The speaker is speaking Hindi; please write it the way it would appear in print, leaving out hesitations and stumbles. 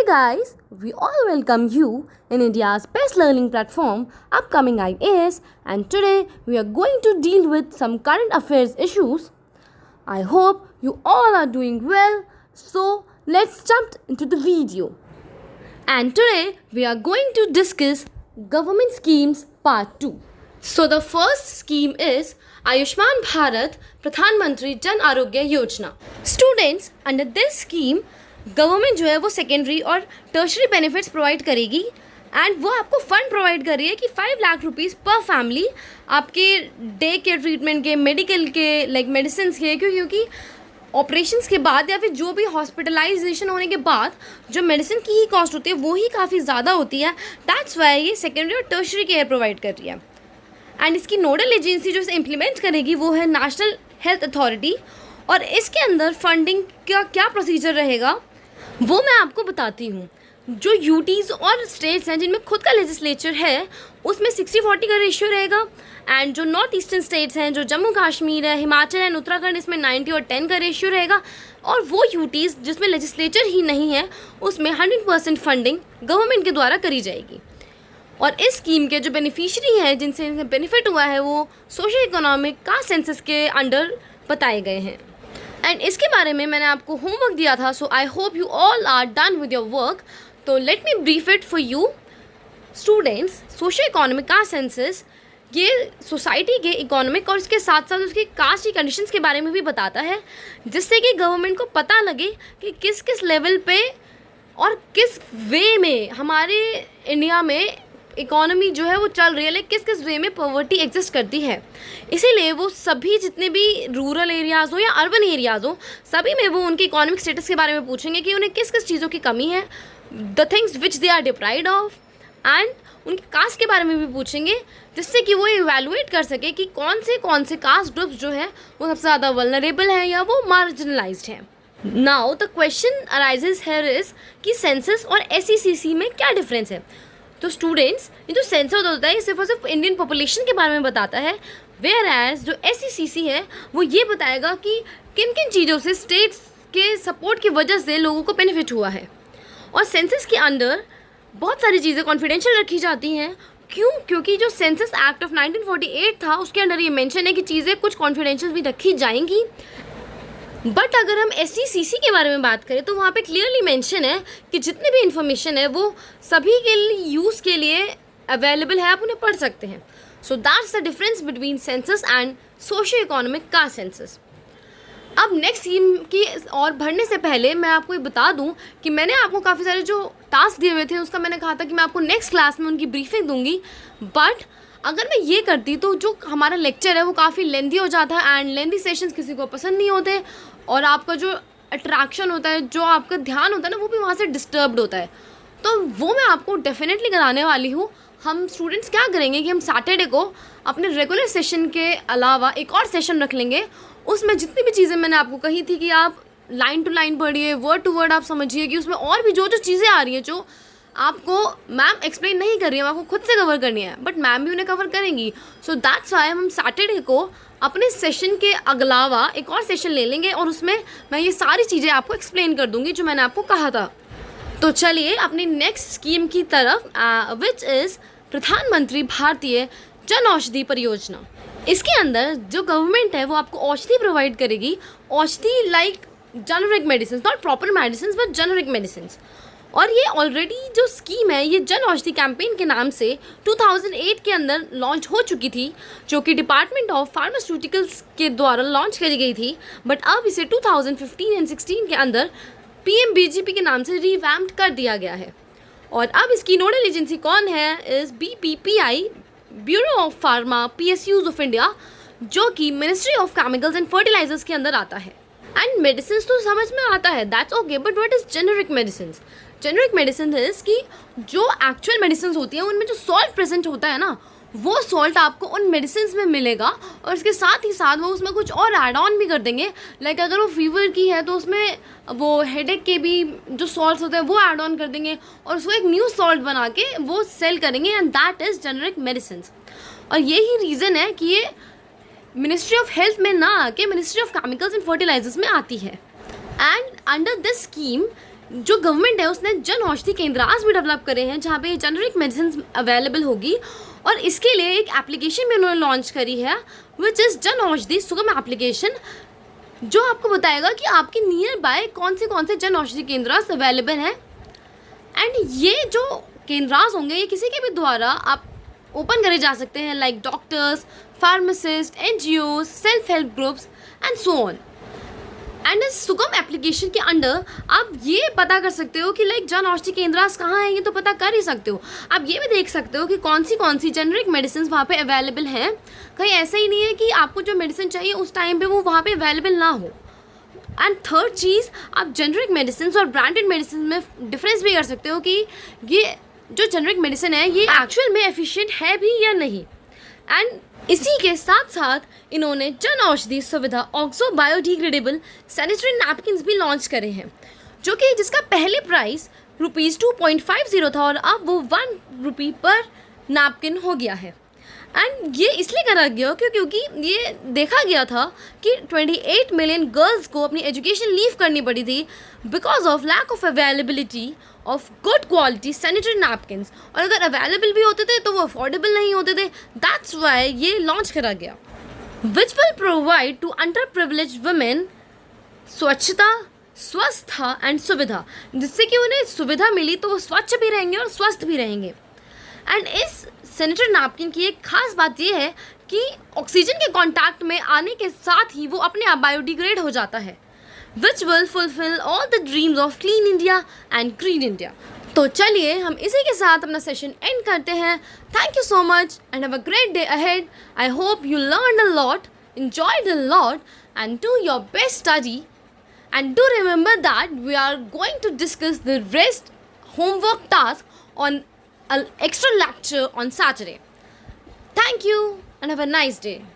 guys, we all welcome you in India's best learning platform, Upcoming IAS, and today we are going to deal with some current affairs issues. I hope you all are doing well, so let's jump into the video. And today we are going to discuss government schemes part 2. So the first scheme is Ayushman Bharat Pradhan Mantri Jan Arogya Yojana. Students, under this scheme government जो है वो सेकेंडरी और टर्शरी बेनिफिट्स प्रोवाइड करेगी एंड वो आपको फंड प्रोवाइड कर रही है कि 5 लाख रुपीज़ पर फैमिली आपके डे केयर ट्रीटमेंट के, मेडिकल के, लाइक मेडिसिन के, क्योंकि ऑपरेशंस के बाद या फिर जो भी हॉस्पिटलाइजेशन होने के बाद जो मेडिसिन की ही कॉस्ट होती है वो ही काफ़ी ज़्यादा होती है. दैट्स वाई ये सेकेंडरी और टर्शरी केयर प्रोवाइड कर रही है. एंड इसकी नोडल एजेंसी जो इसे इम्प्लीमेंट करेगी वो है नेशनल हेल्थ अथॉरिटी. और इसके अंदर फंडिंग का क्या प्रोसीजर रहेगा वो मैं आपको बताती हूँ. जो यूटीज़ और स्टेट्स हैं जिनमें खुद का लेजिस्लेचर है उसमें 60-40 का रेशियो रहेगा. एंड जो नॉर्थ ईस्टर्न स्टेट्स हैं, जो जम्मू कश्मीर है, हिमाचल एंड उत्तराखंड, इसमें 90 और 10 का रेशियो रहेगा. और वो यूटीज़ जिसमें लेजिस्लेचर ही नहीं है उसमें 100% फंडिंग गवर्नमेंट के द्वारा करी जाएगी. और इस स्कीम के जो बेनिफिशरी हैं जिनसे इन्हें बेनिफिट हुआ है वो सोशल इकोनॉमिक कास्ट सेंसस के अंडर बताए गए हैं. एंड इसके बारे में मैंने आपको होमवर्क दिया था, so I hope you all are done with your work. तो let me brief it for you students. Social economic caste census ये सोसाइटी के इकोनॉमिक और इसके साथ साथ उसकी कास्ट की कंडीशंस के बारे में भी बताता है, जिससे कि गवर्नमेंट को पता लगे कि किस किस लेवल पे और किस वे में हमारे इंडिया में इकोनॉमी जो है वो चल रही है, लाइक किस किस वे में पॉवर्टी एग्जिस्ट करती है. इसीलिए वो सभी जितने भी रूरल एरियाज़ हो या अर्बन एरियाज़ हो सभी में वो उनके इकोनॉमिक स्टेटस के बारे में पूछेंगे कि उन्हें किस किस चीज़ों की कमी है, the things which they are deprived of, and उनके कास्ट के बारे में भी पूछेंगे, जिससे कि वो इवैल्यूएट कर सके कि कौन से कास्ट ग्रुप्स जो है वो सबसे ज़्यादा वल्नरेबल हैं या वो मार्जिनलाइज्ड हैं. Now the question arises here is कि सेंसस और SECC में क्या डिफरेंस है. तो स्टूडेंट्स, ये जो सेंसस होता है ये सिर्फ और सिर्फ इंडियन पॉपुलेशन के बारे में बताता है, वेयर एज जो SECC है वो ये बताएगा कि किन किन चीज़ों से स्टेट्स के सपोर्ट की वजह से लोगों को बेनिफिट हुआ है. और सेंसस के अंदर बहुत सारी चीज़ें कॉन्फिडेंशियल रखी जाती हैं. क्यों? क्योंकि जो सेंसस एक्ट ऑफ 1948 था उसके अंदर ये मेंशन है कि चीज़ें कुछ कॉन्फिडेंशियल भी रखी जाएंगी. बट अगर हम SECC के बारे में बात करें तो वहाँ पे क्लियरली मेंशन है कि जितनी भी इंफॉर्मेशन है वो सभी के लिए यूज़ के लिए अवेलेबल है, आप उन्हें पढ़ सकते हैं. So that's the difference between census and socio economic caste census. अब नेक्स्ट स्कीम की और बढ़ने से पहले मैं आपको ये बता दूं कि मैंने आपको काफ़ी सारे जो टास्क दिए हुए थे उसका मैंने कहा था कि मैं आपको नेक्स्ट क्लास में उनकी ब्रीफिंग दूंगी. बट अगर मैं ये करती तो जो हमारा लेक्चर है वो काफ़ी लेंदी हो जाता है एंड लेंदी सेशंस किसी को पसंद नहीं होते और आपका जो अट्रैक्शन होता है, जो आपका ध्यान होता है ना, वो भी वहाँ से डिस्टर्ब्ड होता है. तो वो मैं आपको डेफिनेटली कराने वाली हूँ. हम स्टूडेंट्स क्या करेंगे कि हम सैटरडे को अपने रेगुलर सेशन के अलावा एक और सेशन रख लेंगे. उसमें जितनी भी चीज़ें मैंने आपको कही थी कि आप लाइन टू लाइन पढ़िए, वर्ड टू वर्ड आप समझिए, कि उसमें और भी जो जो चीज़ें आ रही हैं जो आपको मैम एक्सप्लेन नहीं कर रही है, आपको खुद से कवर करनी है, बट मैम भी उन्हें कवर करेंगी. सो दैट्स वाई हम सैटरडे को अपने सेशन के अलावा एक और सेशन ले लेंगे और उसमें मैं ये सारी चीज़ें आपको एक्सप्लेन कर दूंगी जो मैंने आपको कहा था. तो चलिए अपनी नेक्स्ट स्कीम की तरफ, विच इज़ प्रधानमंत्री भारतीय जन औषधि परियोजना. इसके अंदर जो गवर्नमेंट है वो आपको औषधि प्रोवाइड करेगी. औषधि like generic medicine, not proper medicine but generic medicine. और ये ऑलरेडी जो स्कीम है ये जन औषधि कैंपेन के नाम से 2008 के अंदर लॉन्च हो चुकी थी, जो कि डिपार्टमेंट ऑफ फार्मास्यूटिकल्स के द्वारा लॉन्च करी गई थी. बट अब इसे 2015 एंड 16 के अंदर PMBGP के नाम से रिवैम्प्ड कर दिया गया है. और अब इसकी नोडल एजेंसी कौन है is BPPI, bureau of pharma PSUs of India, जो कि ministry of chemicals and fertilisers के अंदर आता है. एंड मेडिसिन तो समझ में आता है, that's okay, but what is generic medicine. Generic medicine है कि जो एक्चुअल मेडिसिन होती हैं उनमें जो सॉल्ट प्रेजेंट होता है ना, वो सॉल्ट आपको उन मेडिसिन में मिलेगा और इसके साथ ही साथ वो उसमें कुछ और ऐड ऑन भी कर देंगे. लाइक अगर वो फीवर की है तो उसमें वो हेडेक के भी जो सॉल्ट्स होते हैं वो ऐड ऑन कर देंगे और उसको एक न्यू सॉल्ट बना के वो सेल करेंगे, and that is generic medicine. और यही रीज़न है कि ये मिनिस्ट्री ऑफ हेल्थ में ना आके ministry of chemicals and fertilisers में आती है. एंड अंडर दिस स्कीम जो गवर्नमेंट है उसने जन औषधि केंद्रास भी डेवलप करे हैं जहाँ पे जेनरिक मेडिसिन अवेलेबल होगी, और इसके लिए एक एप्लीकेशन भी उन्होंने लॉन्च करी है विच इज़ जन औषधि सुगम एप्लीकेशन, जो आपको बताएगा कि आपके नियर बाय कौन से जन औषधि केंद्रास अवेलेबल हैं। एंड ये जो केंद्रास होंगे ये किसी के भी द्वारा आप ओपन करे जा सकते हैं, like doctors, pharmacist, NGOs, self help groups and so on. And इस सुगम एप्लीकेशन के अंडर आप ये पता कर सकते हो कि लाइक जन औषधि केंद्रास कहाँ हैं, ये तो पता कर ही सकते हो। आप ये भी देख सकते हो कि कौन सी जेनरिक मेडिसिन वहाँ पे अवेलेबल हैं। कहीं ऐसा ही नहीं है कि आपको जो मेडिसिन चाहिए उस टाइम पे वो वहाँ पे अवेलेबल ना हो। एंड थर्ड चीज़, आप जेनरिक मेडिसिन और ब्रांडेड मेडिसिन में डिफरेंस भी कर सकते हो कि ये जो जेनरिक मेडिसिन है ये एक्चुअल में एफिशिएंट है भी या नहीं। एंड इसी के साथ साथ इन्होंने जन औषधि सुविधा ऑक्सो बायोडिग्रेडेबल सैनिटरी नैपकिन्स भी लॉन्च करे हैं, जो कि जिसका पहले प्राइस ₹2.50 था और अब वो ₹1 पर नैपकिन हो गया है। एंड ये इसलिए करा गया क्योंकि ये देखा गया था कि 28 मिलियन गर्ल्स को अपनी एजुकेशन लीव करनी पड़ी थी because of lack of availability of good quality sanitary napkins, और अगर अवेलेबल भी होते थे तो वो अफोर्डेबल नहीं होते थे। दैट्स वाई ये लॉन्च करा गया, which will provide to under privilege women स्वच्छता, स्वस्थता एंड सुविधा, जिससे कि उन्हें सुविधा मिली तो वो स्वच्छ भी रहेंगे और स्वस्थ भी रहेंगे। एंड इस सैनिटरी नैपकिन की एक खास बात यह है कि ऑक्सीजन के कांटेक्ट में आने के साथ ही वो अपने आप बायोडिग्रेड हो जाता है, which will fulfil all the dreams of clean India and green India. तो चलिए हम इसी के साथ अपना सेशन एंड करते हैं। Thank you so much and have a great day ahead. I hope you learn a lot, enjoyed a lot and do your best study, and do remember that we are going to discuss the rest homework task on an extra lecture on Saturday. Thank you and have a nice day.